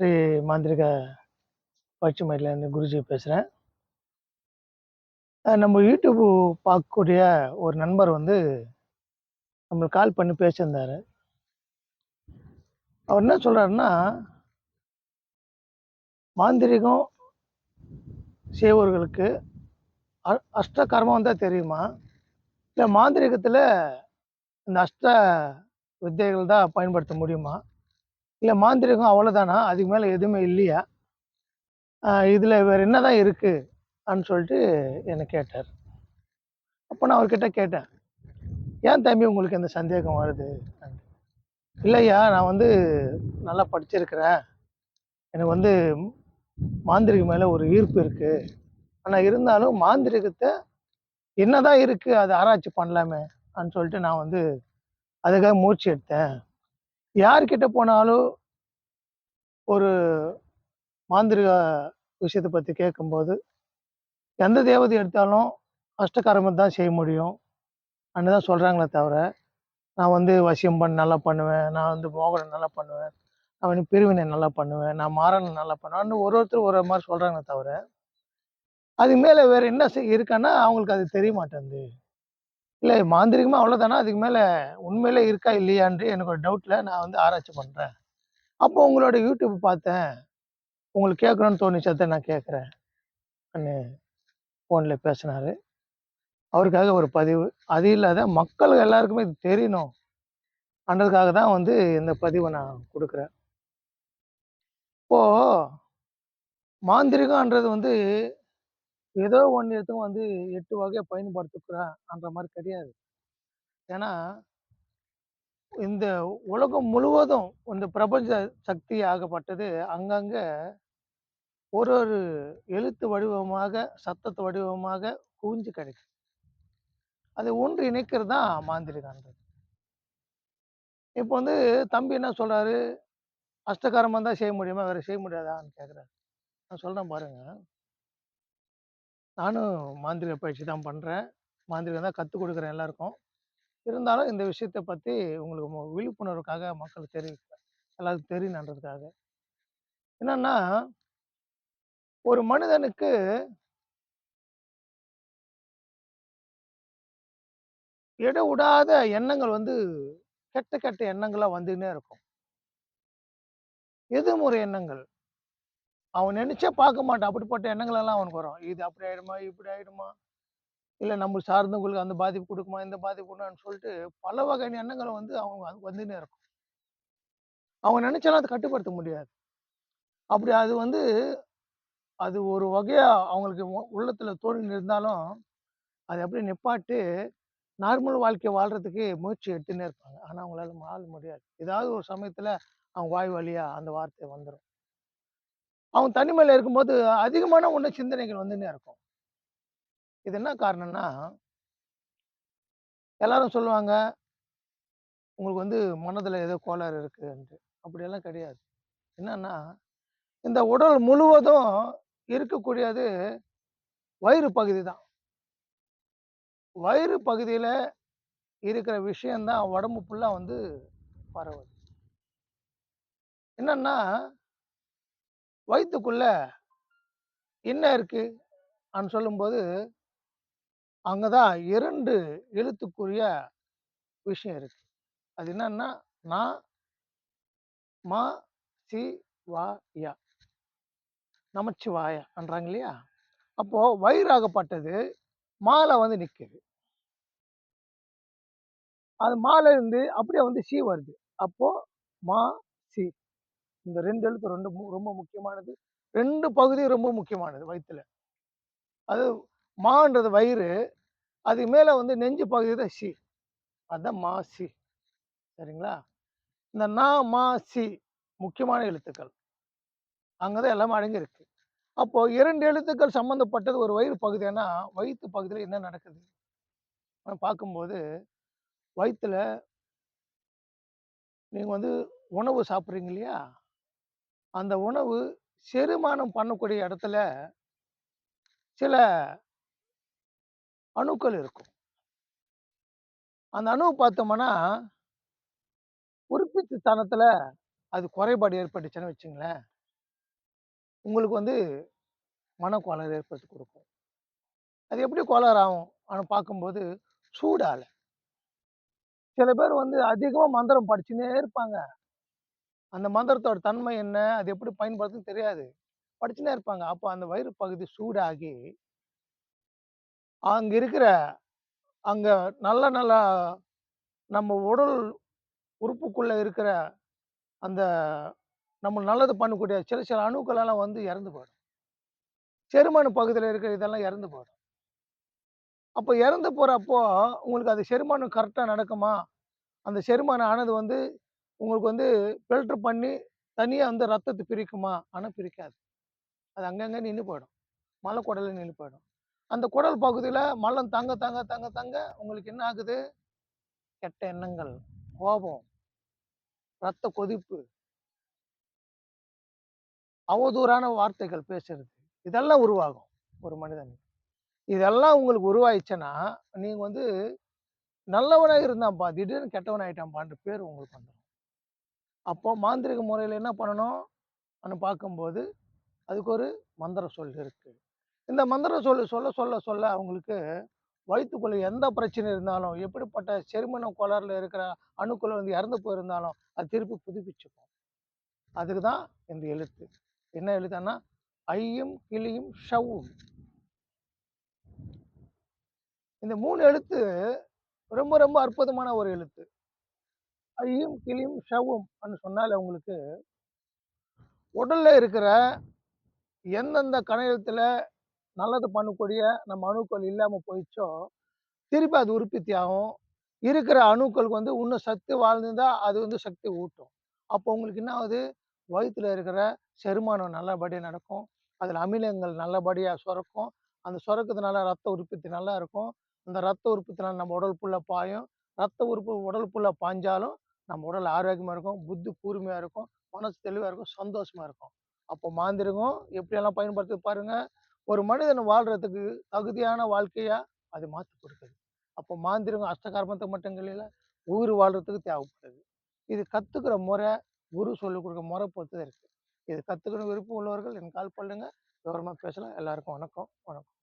ஸ்ரீ மாந்திரிக பயிற்சி மையத்துலேருந்து குருஜி பேசுகிறேன். நம்ம யூடியூப் பார்க்கக்கூடிய ஒரு நண்பர் வந்து நம்மளுக்கு கால் பண்ணி பேசியிருந்தாரு. அவர் என்ன சொல்றாருன்னா, மாந்திரீகம் செய்பவர்களுக்கு அஷ்ட கர்மம் தான் தெரியுமா? இல்ல மாந்திரீகத்தில இந்த அஷ்ட வித்தைகள் தான் பயன்படுத்த முடியுமா? இல்ல மாந்திரீகம் அவ்வளோதானா? அதுக்கு மேல எதுவுமே இல்லையா? இதில வேற என்னதான் இருக்கு? சொல்லிட்டு என்ன கேட்டார். அப்ப நான் அவர்கிட்ட கேட்டேன். "ஏன் தம்பி உங்களுக்கு இந்த சந்தேகம் வருது?" இல்லையா, நான் வந்து நல்லா படிச்சிருக்கிறேன். எனக்கு வந்து மாந்திரீகம் மேல ஒரு ஈர்ப்பு இருக்கு. ஆனா இருந்தாலும் மாந்திரீகத்த என்னதான் இருக்கு அத ஆராய்ச்சி பண்ணலாமே! சொல்லிட்டு நான் வந்து அதுக்காக முயற்சி எடுத்தேன். யார்கிட்ட போனாலும் ஒரு மாந்திரீக விஷயத்த பத்தி கேட்கும்போது, எந்த தேவதை எடுத்தாலும் அஷ்டகர்மம் தான் செய்ய முடியும். தான் சொல்றாங்களே தவிர, நான் வந்து வசியம் நல்லா பண்ணுவேன். நான் வந்து மோகனம் நல்லா பண்ணுவேன். நான் வந்து பிரிவினை நல்லா பண்ணுவேன். நான் மாரணம் நல்லா பண்ணுவேன்னு ஒருத்தர் ஒரு மாரி சொல்றாங்களே தவிர, அது மேல வேற என்ன இருக்கான்னா, அவங்களுக்கு அது தெரிய மாட்டேன்து. இல்ல மாந்திரீகமா அவ்வளோதானா? அதுக்கு மேல உண்மையிலே இருக்கா? இல்லையான்ட்டு எனக்கு ஒரு டவுட்ல நான் வந்து ஆராய்ச்சி பண்றேன். அப்போ உங்களோட யூடியூப் பார்த்தேன். உங்களுக்கு கேட்கணும்னு தோணுச்சு. அதான் நான் கேட்கிறேன். ன்னு ஃபோன்ல பேசினாரு. அவருக்காக ஒரு பதிவு. அது இல்லாத மக்கள் எல்லாருக்குமே இது தெரியணும். அன்றதுக்காக தான் வந்து இந்த பதிவ நான் குடுக்குறேன். இப்போ மாந்திரீகம்ன்றது வந்து ஏதோ ஒண்ணு எடுத்து வந்து 8 வகையா பயன்படுத்திக்கிறான்ற மாரி கிடையாது. ஏன்னா, இந்த உலகம் முழுவதும் இந்த பிரபஞ்ச சக்தி ஆகப்பட்டது அங்கங்க ஒரு ஒரு எழுத்து வடிவமாக, சத்தத்து வடிவமாக குவிஞ்சு கிடக்கு. அதை ஒன்று இணைக்கிறது தான் மாந்திரீகம்ன்றது. இப்போ வந்து தம்பி என்ன சொல்றாரு, அஷ்டகர்மம் தான் செய்ய முடியுமா? வேற செய்ய முடியாதான்னு கேட்குறாரு. நான் சொல்றேன் பாருங்க. நானும் மாந்திரீக பயிற்சி தான் பண்றேன். மாந்திரீகம் தான் கத்துக் குடுக்குறேன் எல்லாருக்கும். இருந்தாலும் இந்த விஷயத்த பத்தி உங்களுக்கு விழிப்புணர்வுக்காக மக்களுக்கு தெரிவிக்கிறேன். எல்லாருக்கும் தெரியணுன்றதுக்காக. என்னன்னா, ஒரு மனிதனுக்கு இடைவிடாத எண்ணங்கள் வந்து கெட்ட கெட்ட எண்ணங்களா வந்துன்னே இருக்கும். எதிர்மறை எண்ணங்கள். அவன் நெனச்சே பார்க்க மாட்டான். அப்படிப்பட்ட எண்ணங்கள் எல்லாம் அவனுக்கு வரும். இது அப்படி ஆயிடுமா? இப்படி ஆயிடுமா? இல்ல நம்ம சார்ந்தவங்களுக்கு அந்த பாதிப்பு குடுக்குமா? இந்த பாதிப்பு குடுக்குமான்னு சொல்லிட்டு பல வகையான எண்ணங்கள் வந்து அவங்க வந்துன்னே இருக்கும். அவங்க நெனச்சாலும் அத கட்டுப்படுத்த முடியாது. அப்படி அது வந்து அது ஒரு வகையா அவங்களுக்கு உள்ளத்துல தோணின்னு இருந்தாலும், அத அப்படியே நிப்பாட்டி நார்மல் வாழ்க்கை வாழ்றதுக்கு முயற்சி எடுத்துன்னே இருப்பாங்க. ஆனா அவங்களால வாழ முடியாது. ஏதாவது ஒரு சமயத்துல அவங்க வாய் வழியா அந்த வார்த்தை வந்துரும். அவங்க தனிமையில இருக்கும்போது அதிகமான சிந்தனைகள் வந்துன்னே இருக்கும். இது என்ன காரணம்னா, எல்லாரும் சொல்லுவாங்க, உங்களுக்கு வந்து மனதுல ஏதோ கோளாறு இருக்குன்ட்டு. அப்படியெல்லாம் கிடையாது. என்னன்னா, இந்த உடல் முழுவதும் இருக்கக்கூடியது வயிறு பகுதி தான். வயிறு பகுதியில இருக்கிற விஷயம் தான் உடம்பு ஃபுல்லா வந்து பரவுது. என்னன்னா, வயித்துக்குள்ள என்ன இருக்கு? சொல்லும்போது, அங்க தான் 2 எழுத்துக்குரிய விஷயம் இருக்கு. அது என்னன்னா, நா, மா, சி, வா, யா. நமச்சிவாயன்றாங்க இல்லையா? அப்போ வயிறாகப்பட்டது மால வந்து நிக்குது. அது மால இருந்து அப்படியே வந்து சி வருது. அப்போ மா, சி. இந்த 2 எழுத்து ரொம்ப ரொம்ப முக்கியமானது. 2 பகுதியும் ரொம்ப முக்கியமானது வயித்துல. அது மான்றது வயிறு. அதுக்கு மேல வந்து நெஞ்சு பகுதி தான் சி. அதான் மா, சி. சரிங்களா? இந்த நா, மா, சி முக்கியமான எழுத்துக்கள். அங்க தான் எல்லாமே அடங்கியிருக்கு. அப்போ 2 எழுத்துக்கள் சம்மந்தப்பட்டது ஒரு வயிறு பகுதின்னா, வயித்து பகுதியில என்ன நடக்குது? பார்க்கும்போது, வயித்துல நீங்க வந்து உணவு சாப்பிடுறீங்க இல்லையா? அந்த உணவு செரிமானம் பண்ணக்கூடிய இடத்துல சில அணுக்கள் இருக்கும். அந்த அணுவ பார்த்தோம்னா, உறுப்பித்து தனத்துல அது குறைபாடு ஏற்பட்டுச்சுன்னு வச்சுங்களேன், உங்களுக்கு வந்து மனக்கோளாறு ஏற்படுத்தி குடுக்கும். அது எப்படி கோளாறு ஆகும்? ஆனா பார்க்கும்போது சூடால. சில பேர் வந்து அதிகமா மந்திரம் படிச்சுன்னே இருப்பாங்க. அந்த மந்திரத்தோட தன்மை என்ன? அது எப்படி பயன்படுத்துன்னு தெரியாது. படிச்சுன்னே இருப்பாங்க. அப்ப அந்த வயிறு பகுதி சூடாகி, அங்க இருக்கிற அங்க நல்ல நல்ல நம்ம உடல் உறுப்புக்குள்ள இருக்கிற அந்த நம்ம நல்லது பண்ணக்கூடிய சில சில அணுக்கள் எல்லாம் வந்து இறந்து போயிடும். செரிமான பகுதியில இருக்கிற இதெல்லாம் இறந்து போயிடும். அப்ப இறந்து போறப்போ, உங்களுக்கு அது செரிமானம் கரெக்ட்டா நடக்குமா? அந்த செரிமானம் ஆனது வந்து உங்களுக்கு வந்து ஃபில்டர் பண்ணி தனியா வந்து ரத்தத்த பிரிக்குமா? ஆனா பிரிக்காது. அது அங்கங்க நின்னு போயிடும். மலக்குடல்ல நின்னு போயிடும். அந்த குடல் பகுதியில மலம் தங்க தங்க தங்க தங்க உங்களுக்கு என்ன ஆகுது? கெட்ட எண்ணங்கள், கோபம், ரத்த கொதிப்பு, அவதூறான வார்த்தைகள் பேசுறது. இதெல்லாம் உருவாகும் ஒரு மனிதன். இதெல்லாம் உங்களுக்கு உருவாயிடுச்சுன்னா, நீங்க வந்து நல்லவனா இருந்தான்ப்பா, திடீர்னு கெட்டவன் ஆயிட்டான்ப்பான்ற பேர் உங்களுக்கு வந்துரும். அப்போ மாந்திரீக முறையில என்ன பண்ணணும்? பார்க்கும்போது, அதுக்கு ஒரு மந்திர சொல் இருக்கு. இந்த மந்திர சொல் சொல்ல சொல்ல சொல்ல அவங்களுக்கு வயித்துக்குள்ள எந்த பிரச்சனை இருந்தாலும், எப்படிப்பட்ட செரிமான கோளாறுல இருக்கிற அணுக்கள் வந்து இறந்து போயிருந்தாலும், அது திருப்பி புதுப்பிச்சுக்கும். அதுக்கு தான் இந்த எழுத்து. என்ன எழுத்துன்னா, ஐயும், கிளியும், ஷவ்வும். இந்த 3 எழுத்து ரொம்ப ரொம்ப அற்புதமான ஒரு எழுத்து. ஐயும், கிளியும், ஷவ்வும் ன்னு சொன்னாலே உங்களுக்கு உடல்ல இருக்கிற எந்தெந்த கணையத்துல நல்லது பண்ணக்கூடிய நம்ம அணுக்கள் இல்லாம போயிடுச்சோ, திருப்பி அது உற்பத்தி ஆகும். இருக்கிற அணுக்களுக்கு வந்து இன்னும் சத்து வாழ்ந்திருந்தா, அது வந்து சக்தி ஊட்டும். அப்போ உங்களுக்கு என்ன ஆகுது? வயித்துல இருக்கிற செரிமானம் நல்லபடியா நடக்கும். அதில அமிலங்கள் நல்லபடியா சுரக்கும். அந்த சுரக்கிறதுனால ரத்த உற்பத்தி நல்லா இருக்கும். அந்த ரத்த உற்பத்தினால நம்ம உடல் ஃபுல்லா பாயும். ரத்த உறுப்பு உடல் ஃபுல்லா பாய்ஞ்சாலும், நம்ம உடல் ஆரோக்கியமா இருக்கும். புத்தி கூர்மையா இருக்கும். மனசு தெளிவா இருக்கும். சந்தோஷமா இருக்கும். அப்போ மாந்திரீகம் எப்படியெல்லாம் பயன்படுத்துது பாருங்க. ஒரு மனிதன் வாழ்றதுக்கு தகுதியான வாழ்க்கையா அது மாத்தி குடுக்குது. அப்போ மாந்திரீகம் அஷ்டகர்மத்துக்கு மட்டும் இல்லைல்ல, உயிர் வாழ்றதுக்கு தேவைப்படுது. இது கத்துக்கிற முறை, குரு சொல்லிக் குடுக்குற முறை பொறுத்து தான் இருக்கு. இது கத்துக்கணும் விருப்பம் உள்ளவர்கள் எனக்கு கால் பண்ணுங்க. விவரமா பேசலாம். எல்லாருக்கும் வணக்கம். வணக்கம்.